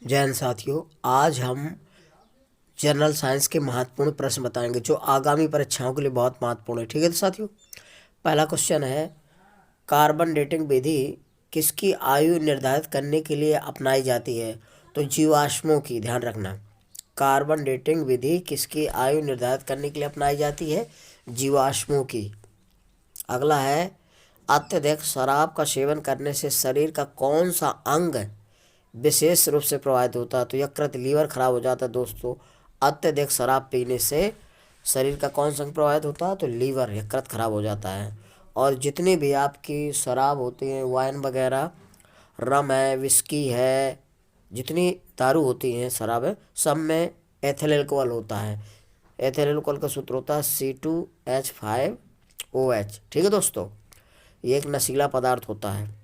जैन साथियों, आज हम जनरल साइंस के महत्वपूर्ण प्रश्न बताएंगे जो आगामी परीक्षाओं के लिए बहुत महत्वपूर्ण है। ठीक है तो साथियों, पहला क्वेश्चन है, कार्बन डेटिंग विधि किसकी आयु निर्धारित करने के लिए अपनाई जाती है? तो जीवाश्मों की, ध्यान रखना। कार्बन डेटिंग विधि किसकी आयु निर्धारित करने के लिए अपनाई जाती है? जीवाश्मों की। अगला है, अत्यधिक शराब का सेवन करने से शरीर का कौन सा अंग विशेष रूप से प्रभावित होता है? तो यकृत, लीवर खराब हो जाता है दोस्तों। अत्यधिक शराब पीने से शरीर का कौन सा अंग प्रभावित होता है? तो लीवर, यकृत खराब हो जाता है। और जितनी भी आपकी शराब होती है, वाइन वगैरह, रम है, विस्की है, जितनी दारू होती हैं, शराब है, सब में एथिल अल्कोहल होता है। एथिल अल्कोहल का सूत्र होता है C2H5OH। ठीक है दोस्तों, ये एक नशीला पदार्थ होता है।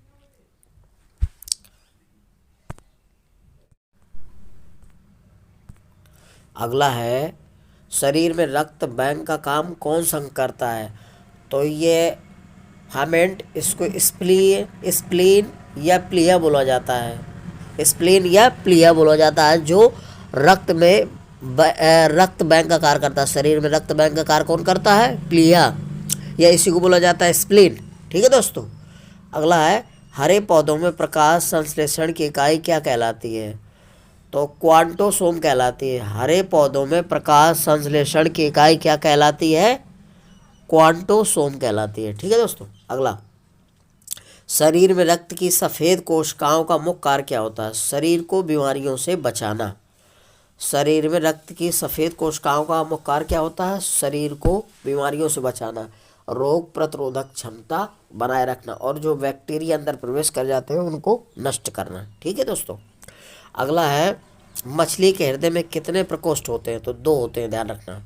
अगला है, शरीर में रक्त बैंक का काम कौन सा अंग करता है? तो ये फार्मेंट, इसको स्प्लीन या प्लिया बोला जाता है। स्प्लीन या प्लिया बोला जाता है, जो रक्त में रक्त बैंक का कार्य करता है। शरीर में रक्त बैंक का कार्य कौन करता है? प्लिया, या इसी को बोला जाता है स्प्लीन। ठीक है दोस्तों, अगला है, हरे पौधों में प्रकाश संश्लेषण की इकाई क्या कहलाती है? तो क्वांटोसोम कहलाती है। हरे पौधों में प्रकाश संश्लेषण की इकाई क्या कहलाती है? क्वांटोसोम कहलाती है। ठीक है दोस्तों, अगला, शरीर में रक्त की सफ़ेद कोशिकाओं का मुख्य कार्य क्या होता है? शरीर को बीमारियों से बचाना। शरीर में रक्त की सफ़ेद कोशिकाओं का मुख्य कार्य क्या होता है? शरीर को बीमारियों से बचाना, रोग प्रतिरोधक क्षमता बनाए रखना, और जो बैक्टीरिया अंदर प्रवेश कर जाते हैं उनको नष्ट करना। ठीक है दोस्तों, अगला है, मछली के हृदय में कितने प्रकोष्ठ होते हैं? तो 2 होते हैं, ध्यान रखना।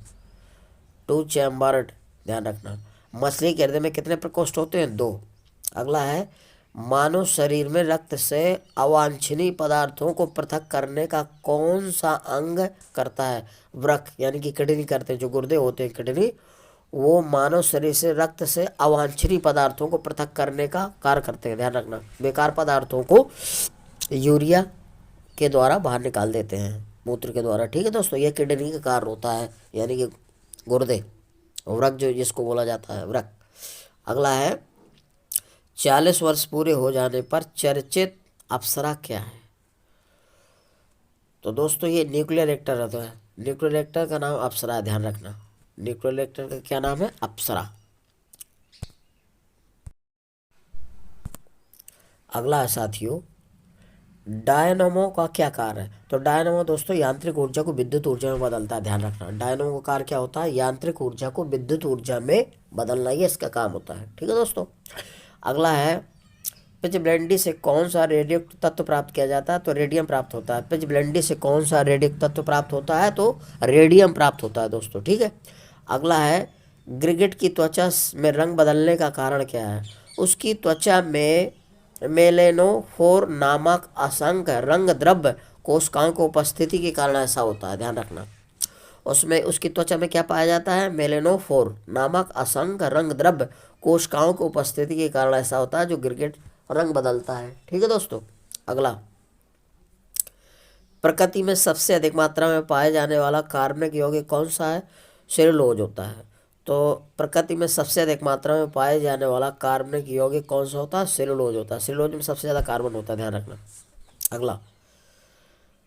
2 चैम्बर्ड, ध्यान रखना। मछली के हृदय में कितने प्रकोष्ठ होते हैं? 2। अगला है, मानव शरीर में रक्त से अवांछनीय पदार्थों को पृथक करने का कौन सा अंग करता है? वृक्क, यानी कि किडनी करते हैं। जो गुर्दे होते हैं, किडनी, वो मानव शरीर से रक्त से अवांछनीय पदार्थों को पृथक करने का कार्य करते हैं। ध्यान रखना, बेकार पदार्थों को यूरिया के द्वारा बाहर निकाल देते हैं, मूत्र के द्वारा। ठीक है दोस्तों, यह किडनी का कार्य होता है, यानी कि गुर्दे, वृक्क जो जिसको बोला जाता है, वृक्क। अगला है, 40 वर्ष पूरे हो जाने पर चर्चित अप्सरा क्या है? तो दोस्तों, ये न्यूक्लियर रिएक्टर रहता है। न्यूक्लियर रिएक्टर का नाम अप्सरा है, ध्यान रखना। न्यूक्लियर रिएक्टर का क्या नाम है? अप्सरा। अगला है साथियों, डायनामो का क्या कार्य है? तो डायनामो दोस्तों यांत्रिक ऊर्जा को विद्युत ऊर्जा में बदलता है। ध्यान रखना, डायनामो का कार्य क्या होता है? यांत्रिक ऊर्जा को विद्युत ऊर्जा में बदलना, ये इसका काम होता है। ठीक है दोस्तों, अगला है, पिचब्लेंडी से कौन सा रेडियोक्ट तत्व प्राप्त किया जाता है? तो रेडियम प्राप्त होता है। पिचब्लेंडी से कौन सा रेडियोक्ट तत्व प्राप्त होता है? तो रेडियम प्राप्त होता है दोस्तों। ठीक है, अगला है, गिरगिट की त्वचा में रंग बदलने का कारण क्या है? उसकी त्वचा में मेलेनोफोर नामक असंख्य रंग द्रव्य कोशिकाओं की उपस्थिति के कारण ऐसा होता है। ध्यान रखना, उसमें उसकी त्वचा में क्या पाया जाता है? मेलेनोफोर नामक असंख्य रंग द्रव्य कोशिकाओं की उपस्थिति के कारण ऐसा होता है, जो गिरगिट रंग बदलता है। ठीक है दोस्तों, अगला, प्रकृति में सबसे अधिक मात्रा में पाए जाने वाला कार्बनिक यौगिक कौन सा है? सेलुलोज होता है। तो प्रकृति में सबसे अधिक मात्रा में पाए जाने वाला कार्बनिक यौगिक कौन सा होता है? सेलुलोज होता है। सेलुलोज में सबसे ज़्यादा कार्बन होता है, ध्यान रखना। अगला,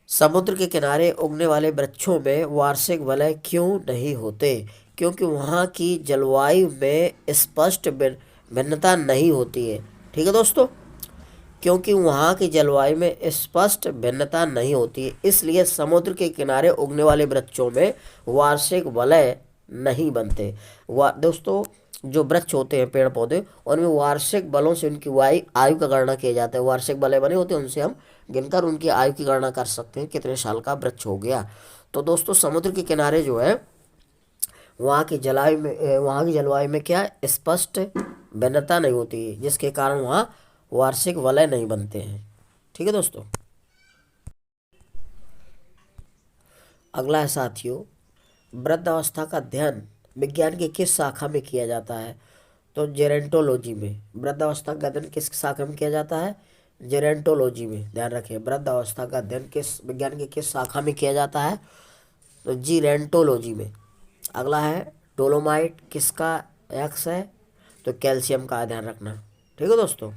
समुद्र के किनारे उगने वाले वृक्षों में वार्षिक वलय क्यों नहीं होते? क्योंकि वहाँ की जलवायु में स्पष्ट भिन्नता नहीं होती है। ठीक है दोस्तों, क्योंकि वहाँ की जलवायु में स्पष्ट भिन्नता नहीं होती है, इसलिए समुद्र के किनारे उगने वाले वृक्षों में वार्षिक वलय नहीं बनते। दोस्तों, जो वृक्ष होते हैं, पेड़ पौधे, उनमें वार्षिक बलों से उनकी आयु का गणना किया जाता है। वार्षिक वलय बने होते हैं, उनसे हम गिनकर उनकी आयु की गणना कर सकते हैं, कितने साल का वृक्ष हो गया। तो दोस्तों, समुद्र के किनारे जो है, वहाँ की जलवायु में क्या, स्पष्ट भिन्नता नहीं होती है, जिसके कारण वहाँ वार्षिक वलय नहीं बनते हैं। ठीक है दोस्तों, अगला है साथियों, वृद्धावस्था का अध्ययन विज्ञान की किस शाखा में किया जाता है? तो जेरेंटोलॉजी में। वृद्धावस्था का अध्ययन किस शाखा में किया जाता है? जेरेंटोलॉजी में, ध्यान रखिए। वृद्ध अवस्था का अध्ययन किस विज्ञान की किस शाखा में किया जाता है? तो जीरेंटोलॉजी में। अगला है डोलोमाइट किसका एक्स है? तो कैल्शियम का, ध्यान रखना। ठीक है दोस्तों।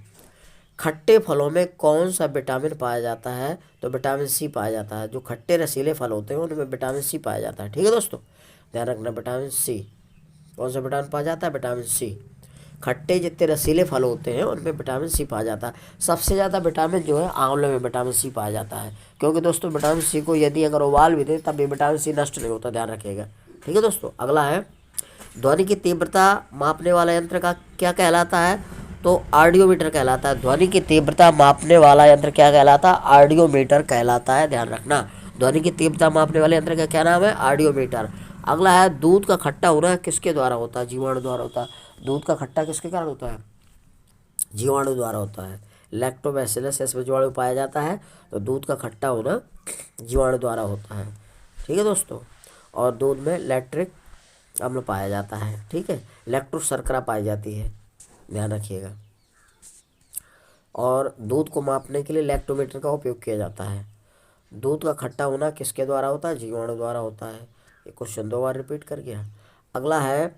खट्टे फलों में कौन सा विटामिन पाया जाता है? तो विटामिन सी पाया जाता है। जो खट्टे रसीले फल होते हैं उनमें विटामिन सी पाया जाता है। ठीक है दोस्तों, ध्यान रखना, विटामिन सी। कौन सा विटामिन पाया जाता है? Vitamin C. खट्टे जितने रसीले फल होते हैं उनमें विटामिन सी पाया जाता है। सबसे ज़्यादा विटामिन जो है आंवले में विटामिन सी पाया जाता है, क्योंकि दोस्तों विटामिन सी को यदि अगर उबाल भी दे तब भी विटामिन सी नष्ट नहीं होता, ध्यान रखिएगा। ठीक है दोस्तों। अगला है ध्वनि की तीव्रता मापने वाला यंत्र का क्या कहलाता है? तो ऑडियोमीटर कहलाता है। ध्वनि की तीव्रता मापने वाला यंत्र क्या कहलाता है? ऑडियोमीटर कहलाता है, ध्यान रखना। ध्वनि की तीव्रता मापने वाले यंत्र का क्या नाम है? ऑडियोमीटर। अगला है दूध का खट्टा होना किसके द्वारा होता है? जीवाणु द्वारा होता है। दूध का खट्टा किसके कारण होता है? जीवाणु द्वारा होता है। लैक्टोबैसिलस इसमें जीवाणु पाया जाता है, तो दूध का खट्टा होना जीवाणु द्वारा होता है। ठीक है दोस्तों। और दूध में लैक्टिक अम्ल पाया जाता है। ठीक है, लैक्टोज शर्करा पाई जाती है, ध्यान रखिएगा। और दूध को मापने के लिए लैक्टोमीटर का उपयोग किया जाता है। दूध का खट्टा होना किसके द्वारा होता है? जीवाणु द्वारा होता है। ये क्वेश्चन 2 बार रिपीट कर गया। अगला है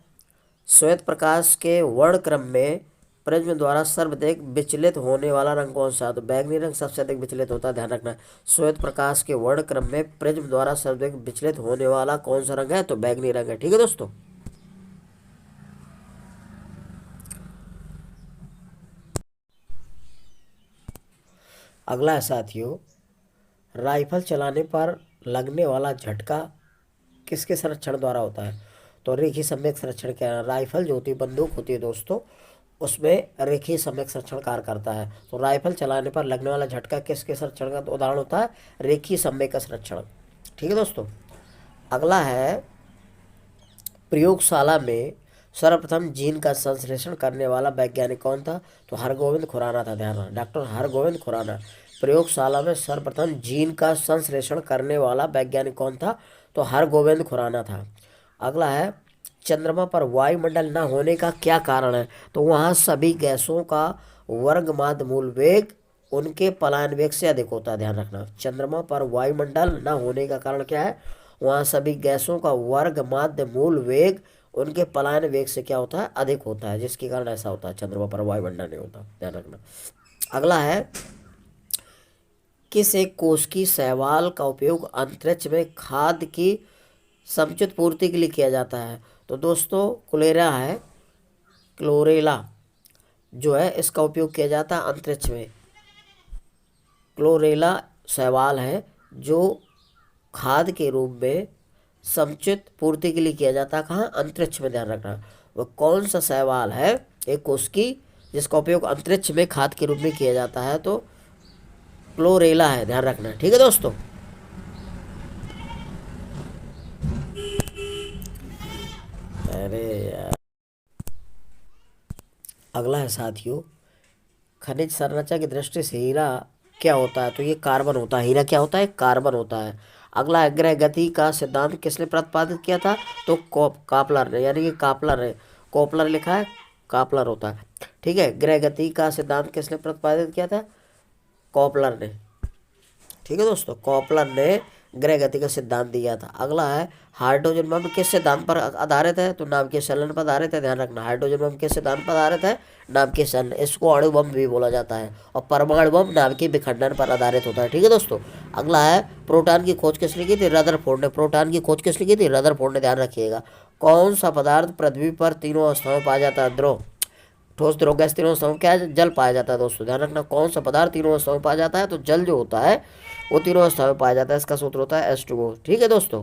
श्वेत प्रकाश के वर्णक्रम में प्रिज्म द्वारा सर्वाधिक विचलित होने वाला रंग कौन सा है? तो बैगनी रंग सबसे अधिक विचलित होता है, ध्यान रखना। श्वेत प्रकाश के वर्णक्रम में प्रिज्म द्वारा सर्वाधिक विचलित होने वाला कौन सा रंग है? तो बैगनी रंग है। ठीक है दोस्तों। अगला है साथियों, राइफल चलाने पर लगने वाला झटका किसके संरक्षण द्वारा होता है? तो रेखीय सम्यक संरक्षण क्या? राइफल जो होती है, बंदूक होती है दोस्तों, उसमें रेखीय सम्यक संरक्षण कार्य करता है। तो राइफल चलाने पर लगने वाला झटका किसके संरक्षण का उदाहरण होता है? रेखीय सम्यक का संरक्षण। ठीक है दोस्तों। अगला है प्रयोगशाला में सर्वप्रथम जीन का संश्लेषण करने वाला वैज्ञानिक कौन था? तो हरगोविंद खुराना था, ध्यान रखना, डॉक्टर हरगोविंद खुराना। प्रयोगशाला में सर्वप्रथम जीन का संश्लेषण करने वाला वैज्ञानिक कौन था? तो हरगोविंद खुराना था। अगला है चंद्रमा पर वायुमंडल न होने का क्या कारण है? तो वहाँ सभी गैसों का वर्गमाद मूल वेग उनके पलायन वेग से अधिक होता है, ध्यान रखना। चंद्रमा पर वायुमंडल न होने का कारण क्या है? वहाँ सभी गैसों का वर्ग माध्य मूल वेग उनके पलायन वेग से क्या होता है? अधिक होता है, जिसके कारण ऐसा होता है, चंद्रमा पर वायुमंडल नहीं होता, ध्यान रखना। अगला है किस एक कोश की शैवाल का उपयोग अंतरिक्ष में खाद्य की समुचित पूर्ति के लिए किया जाता है? तो दोस्तों क्लोरेला है, क्लोरेला जो है इसका उपयोग किया जाता है अंतरिक्ष में। क्लोरेला शैवाल है जो खाद के रूप में समुचित पूर्ति के लिए किया जाता है। कहाँ? अंतरिक्ष में, ध्यान रखना। वो कौन सा शैवाल है एक कोशिकी जिसका उपयोग अंतरिक्ष में खाद के रूप में किया जाता है? तो क्लोरेला है, ध्यान रखना। ठीक है दोस्तों। अरे यार, अगला है साथियों, खनिज संरचना की दृष्टि से हीरा क्या होता है? तो ये कार्बन होता है। हीरा क्या होता है? कार्बन होता है। अगला है ग्रह गति का सिद्धांत किसने प्रतिपादित किया था? तो कापलर ने, यानी कि कापलर है। कोपलर लिखा है, कापलर होता है। ठीक है, ग्रह गति का सिद्धांत किसने प्रतिपादित किया था? कॉपलर ने। ठीक है दोस्तों, कॉपलर ने ग्रह गति का सिद्धांत दिया था। अगला है हाइड्रोजन बम किस सिद्धांत पर आधारित है? तो नाभिकीय संलयन पर आधारित है, ध्यान रखना। हाइड्रोजन बम किस सिद्धांत पर आधारित है? नाभिकीय संलयन। इसको अणु बम भी बोला जाता है। और परमाणु बम नाभिकीय विखंडन पर आधारित होता है। ठीक है दोस्तों। अगला है प्रोटॉन की खोज किसने की थी? रदरफोर्ड ने। प्रोटॉन की खोज किसने की थी? रदरफोर्ड ने, ध्यान रखिएगा। कौन सा पदार्थ पृथ्वी पर तीनों अवस्थाओं में पाया जाता है? द्रव, ठोस, द्रव, गैस। तीनों अवस्थाओं में क्या है? जल पाया जाता है दोस्तों, ध्यान रखना। कौन सा पदार्थ तीनों अवस्थाओं में पाया जाता है? तो जल जो होता है वो तीनों अवस्थाओं में पाया जाता है। इसका सूत्र होता है H2O। ठीक है दोस्तों।